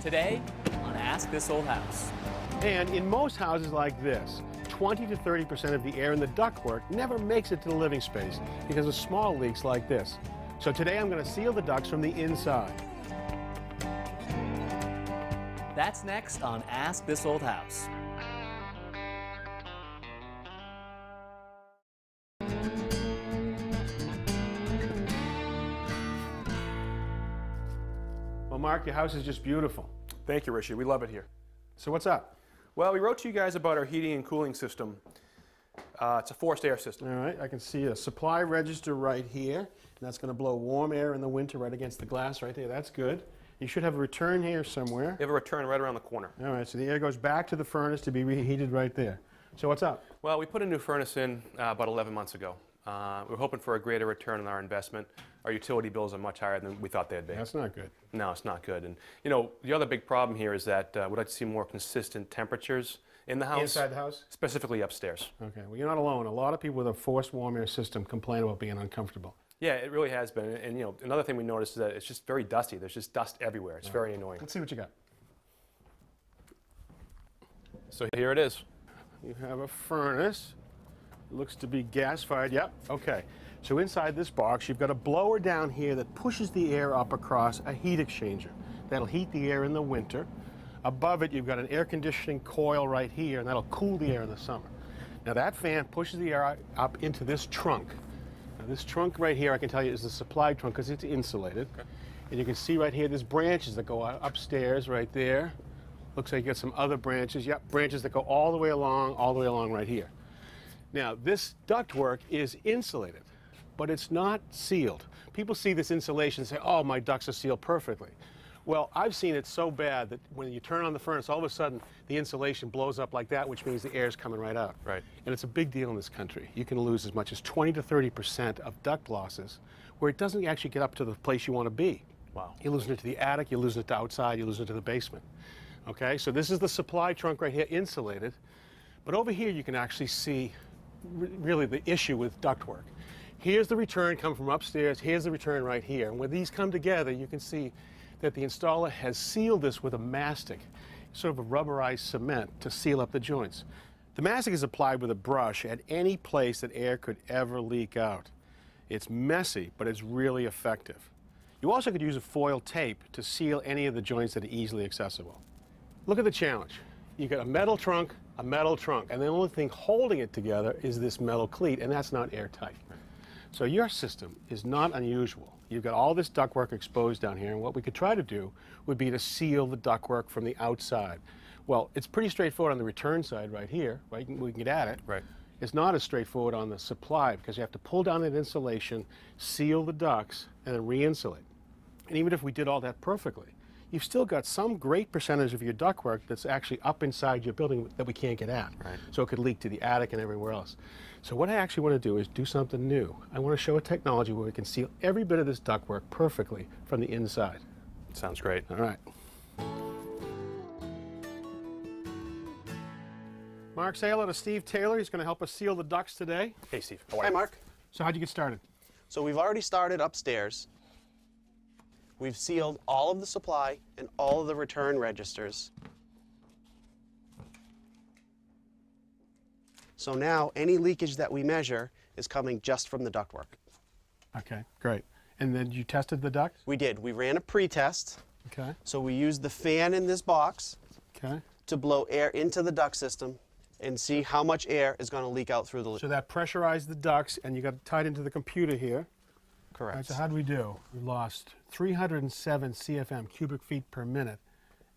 Today on Ask This Old House. And in most houses like this, 20 to 30% of the air in the ductwork never makes it to the living space because of small leaks like this. So today I'm going to seal the ducts from the inside. That's next on Ask This Old House. Well, Mark, your house is just beautiful. Thank you, Rishi. We love it here. So what's up? Well, we wrote to you guys about our heating and cooling system. It's a forced air system. All right, I can see a supply register right here, and that's going to blow warm air in the winter right against the glass right there. That's good. You should have a return here somewhere. We have a return right around the corner. All right, so the air goes back to the furnace to be reheated right there. So what's up? Well, we put a new furnace in about 11 months ago. We're hoping for a greater return on our investment. Our utility bills are much higher than we thought they'd be. That's not good. No, it's not good. And you know, the other big problem here is that we'd like to see more consistent temperatures in the house. Inside the house? Specifically upstairs. Okay, well, you're not alone. A lot of people with a forced warm air system complain about being uncomfortable. Yeah, it really has been. And you know, another thing we noticed is that it's just very dusty. There's just dust everywhere. It's very annoying. Let's see what you got. So here it is. You have a furnace. It looks to be gas-fired. Yep, okay. So inside this box, you've got a blower down here that pushes the air up across a heat exchanger. That'll heat the air in the winter. Above it, you've got an air conditioning coil right here, and that'll cool the air in the summer. Now that fan pushes the air up into this trunk. Now this trunk right here, I can tell you, is the supply trunk because it's insulated. Okay. And you can see right here, there's branches that go upstairs right there. Looks like you got some other branches. Yep, branches that go all the way along right here. Now, this ductwork is insulated, but it's not sealed. People see this insulation and say, oh, my ducts are sealed perfectly. Well, I've seen it so bad that when you turn on the furnace, all of a sudden the insulation blows up like that, which means the air is coming right out. Right. And it's a big deal in this country. You can lose as much as 20 to 30% of duct losses where it doesn't actually get up to the place you want to be. Wow. You're losing it to the attic, you're losing it to outside, you're losing it to the basement. Okay, so this is the supply trunk right here, insulated. But over here you can actually see really the issue with ductwork. Here's the return coming from upstairs, here's the return right here. And when these come together, you can see that the installer has sealed this with a mastic, sort of a rubberized cement to seal up the joints. The mastic is applied with a brush at any place that air could ever leak out. It's messy, but it's really effective. You also could use a foil tape to seal any of the joints that are easily accessible. Look at the challenge. You've got a metal trunk, and the only thing holding it together is this metal cleat, and that's not airtight. So your system is not unusual. You've got all this ductwork exposed down here, and what we could try to do would be to seal the ductwork from the outside. Well, it's pretty straightforward on the return side right here, right? We can get at it. Right. It's not as straightforward on the supply because you have to pull down that insulation, seal the ducts, and then re-insulate. And even if we did all that perfectly, you've still got some great percentage of your ductwork that's actually up inside your building that we can't get at. Right. So it could leak to the attic and everywhere else. So what I actually want to do is do something new. I want to show a technology where we can seal every bit of this ductwork perfectly from the inside. Sounds great. All right. Mark, say hello to Steve Taylor. He's going to help us seal the ducts today. Hey, Steve. How are Hi, you? Mark. So how'd you get started? So we've already started upstairs. We've sealed all of the supply and all of the return registers. So now any leakage that we measure is coming just from the ductwork. Okay, great. And then you tested the ducts? We did. We ran a pre-test. Okay. So we used the fan in this box Okay. to blow air into the duct system and see how much air is going to leak out through the So that pressurized the ducts, and you got it tied into the computer here. Correct. All right, so how'd we do? We lost 307 CFM, cubic feet per minute,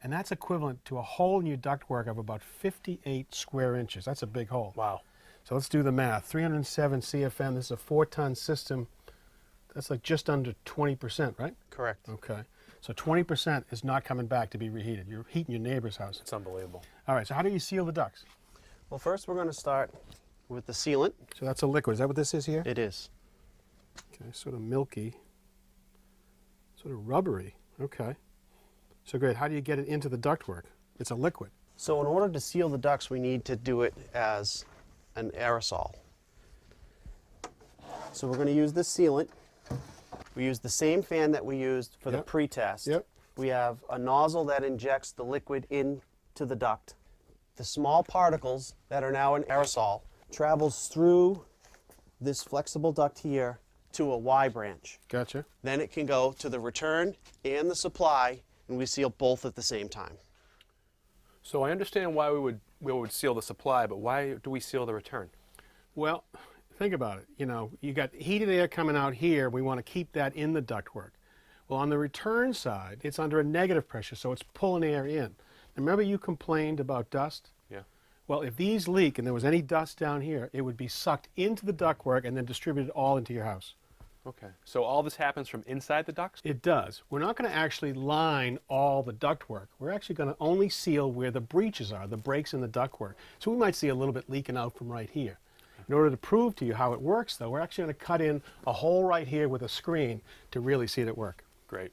and that's equivalent to a hole in your ductwork of about 58 square inches. That's a big hole. Wow. So let's do the math. 307 CFM, this is a 4-ton system. That's like just under 20%, right? Correct. Okay. So 20% is not coming back to be reheated. You're heating your neighbor's house. It's unbelievable. All right, so how do you seal the ducts? Well, first we're going to start with the sealant. So that's a liquid. Is that what this is here? It is. Okay, sort of milky, sort of rubbery. Okay. So great. How do you get it into the ductwork? It's a liquid. So in order to seal the ducts, we need to do it as an aerosol. So we're going to use this sealant. We use the same fan that we used for the Yep. pre-test. Yep. We have a nozzle that injects the liquid into the duct. The small particles that are now in aerosol travels through this flexible duct here to a Y branch. Gotcha. Then it can go to the return and the supply, and we seal both at the same time. So I understand why we would seal the supply, but why do we seal the return? Well, think about it. You know, you got heated air coming out here. We want to keep that in the ductwork. Well, on the return side, it's under a negative pressure, so it's pulling air in. Remember you complained about dust? Yeah. Well, if these leak and there was any dust down here, it would be sucked into the ductwork and then distributed all into your house. Okay. So all this happens from inside the ducts? It does. We're not going to actually line all the ductwork. We're actually going to only seal where the breaches are, the breaks in the ductwork. So we might see a little bit leaking out from right here. In order to prove to you how it works, though, we're actually going to cut in a hole right here with a screen to really see it work. Great.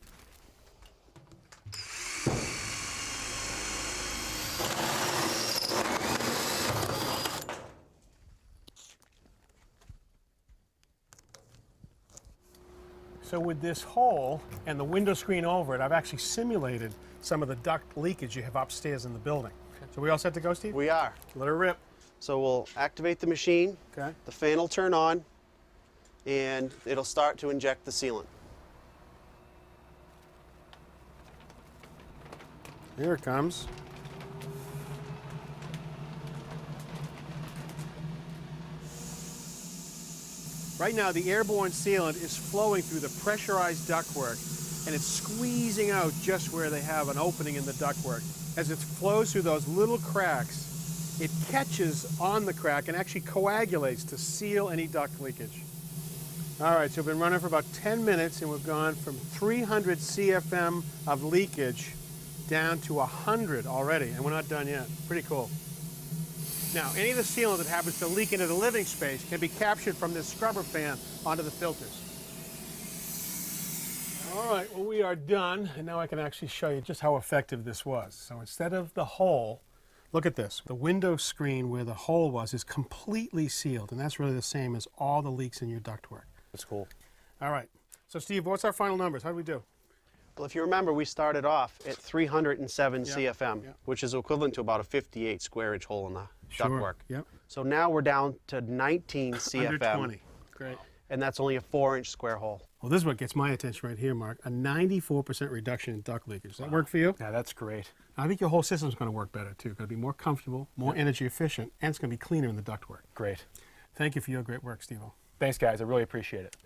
So with this hole and the window screen over it, I've actually simulated some of the duct leakage you have upstairs in the building. So we all set to go, Steve? We are. Let her rip. So we'll activate the machine. Okay. The fan will turn on, and it'll start to inject the sealant. Here it comes. Right now, the airborne sealant is flowing through the pressurized ductwork, and it's squeezing out just where they have an opening in the ductwork. As it flows through those little cracks, it catches on the crack and actually coagulates to seal any duct leakage. All right, so we've been running for about 10 minutes, and we've gone from 300 CFM of leakage down to 100 already, and we're not done yet. Pretty cool. Now, any of the sealant that happens to leak into the living space can be captured from this scrubber fan onto the filters. All right, well, we are done, and now I can actually show you just how effective this was. So instead of the hole, look at this. The window screen where the hole was is completely sealed, and that's really the same as all the leaks in your ductwork. That's cool. All right, so Steve, what's our final numbers? How do we do? Well, if you remember, we started off at 307 CFM, yeah. which is equivalent to about a 58 square inch hole in the ductwork. Yep. So now we're down to 19 CFM. Under 20. Great. And that's only a 4-inch square hole. Well, this is what gets my attention right here, Mark. A 94% reduction in duct leakage. Does that work for you? Yeah, that's great. I think your whole system's going to work better, too. It's going to be more comfortable, more energy efficient, and it's going to be cleaner in the ductwork. Great. Thank you for your great work, Steve-O. Thanks, guys. I really appreciate it.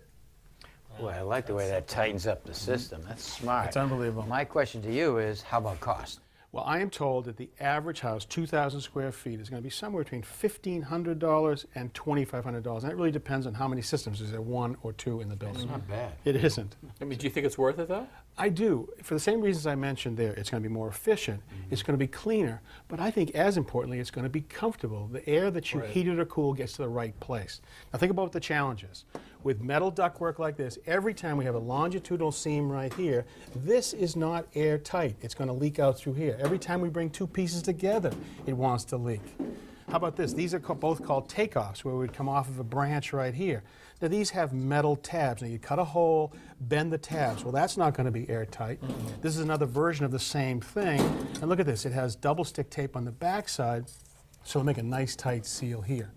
Well, I like the way that tightens up the system. That's smart. It's unbelievable. My question to you is, how about cost? Well, I am told that the average house, 2,000 square feet, is going to be somewhere between $1,500 and $2,500. And that really depends on how many systems. Is there one or two in the building? It's not bad. It isn't. I mean, do you think it's worth it, though? I do. For the same reasons I mentioned there. It's going to be more efficient. It's going to be cleaner. But I think, as importantly, it's going to be comfortable. The air that you heated or cool gets to the right place. Now, think about what the challenge is. With metal ductwork like this, every time we have a longitudinal seam right here, this is not airtight. It's going to leak out through here. Every time we bring two pieces together, it wants to leak. How about this? These are both called takeoffs, where we'd come off of a branch right here. Now, these have metal tabs. Now, you cut a hole, bend the tabs. Well, that's not going to be airtight. This is another version of the same thing. And look at this. It has double stick tape on the backside, so it'll make a nice tight seal here.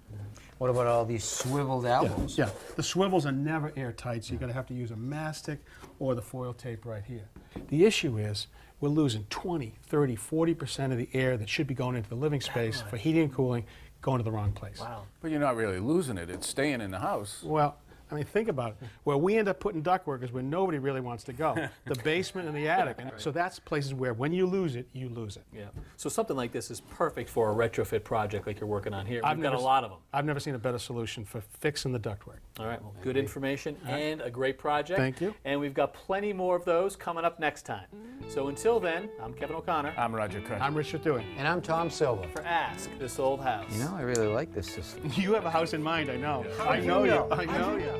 What about all these swiveled elbows? Yeah, the swivels are never airtight, so you're going to have to use a mastic or the foil tape right here. The issue is we're losing 20, 30, 40% of the air that should be going into the living space for heating and cooling going to the wrong place. Wow. But you're not really losing it. It's staying in the house. Well, I mean, think about it. Where we end up putting ductwork is where nobody really wants to go. The basement and the attic. And so that's places where when you lose it, you lose it. Yeah. So something like this is perfect for a retrofit project like you're working on here. We've got never a lot of them. I've never seen a better solution for fixing the ductwork. All right. Well, good information and a great project. Thank you. And we've got plenty more of those coming up next time. So until then, I'm Kevin O'Connor I'm Roger Cut. I'm Richard Dewey. And I'm Tom Silva. for Ask This Old House. You know, I really like this system. You have a house in mind, I know. I know you. I know you.